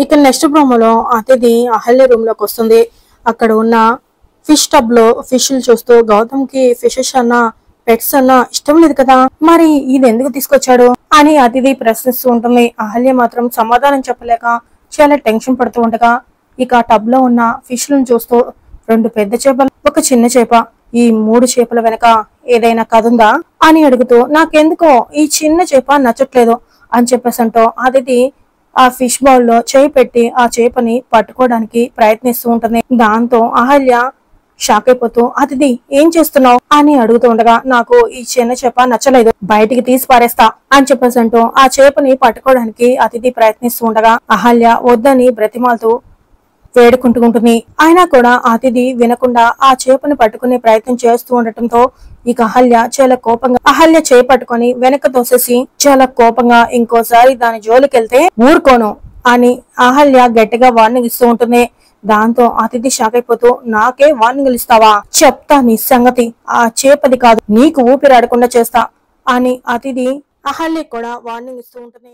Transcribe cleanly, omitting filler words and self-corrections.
ఇక నెక్స్ట్ ప్రోమోలో అతిథి అహల్య రూమ్ లోకి వస్తుంది. అక్కడ ఉన్న ఫిష్ టబ్ లో ఫిష్లు చూస్తూ గౌతమ్ కి ఫిషెస్ అన్న పెట్స్ అన్న ఇష్టం లేదు కదా, మరి ఇది ఎందుకు తీసుకొచ్చాడు అని అతిథి ప్రశ్నిస్తూ ఉంటుంది. అహల్య మాత్రం సమాధానం చెప్పలేక చాలా టెన్షన్ పడుతూ ఉండగా ఇక టబ్ లో ఉన్న ఫిష్లను చూస్తూ 2 పెద్ద చేపలు, 1 చిన్న చేప, ఈ 3 చేపల వెనక ఏదైనా కథ ఉందా అని అడుగుతూ నాకెందుకో ఈ చిన్న చేప నచ్చట్లేదు అని చెప్పేసంటూ అతిథి ఆ ఫిష్ బౌల్ లో చేయి పెట్టి ఆ చేపని పట్టుకోవడానికి ప్రయత్నిస్తూ ఉంటుంది. దాంతో అహల్య షాక్ అయిపోతూ అతిథి ఏం చేస్తున్నావు అని అడుగుతూ ఉండగా నాకు ఈ చిన్న చేప నచ్చలేదు, బయటికి తీసి పారేస్తా అని చెప్పేసి అంటూ ఆ చేపని పట్టుకోవడానికి అతిథి ప్రయత్నిస్తూ ఉండగా అహల్య వద్దని బ్రతిమాలుతూ వేడుకుంటూ ఉంటుంది. అయినా కూడా అతిథి వినకుండా ఆ చేపని పట్టుకునే ప్రయత్నం చేస్తూ ఉండటంతో ఇక అహల్య చేయి పట్టుకొని వెనక తోసేసి చాలా కోపంగా ఇంకోసారి దాని జోలికెళ్తే ఊరుకోను అని అహల్య గట్టిగా వార్నింగ్ ఇస్తూ ఉంటుంది. దాంతో అతిథి షాక్ అయిపోతూ నాకే వార్నింగ్ ఇస్తావా, చెప్తా నీ సంగతి, ఆ చేపది కాదు నీకు ఊపిరాడకుండా చేస్తా అని అతిథి అహల్య కూడా వార్నింగ్ ఇస్తూ ఉంటుంది.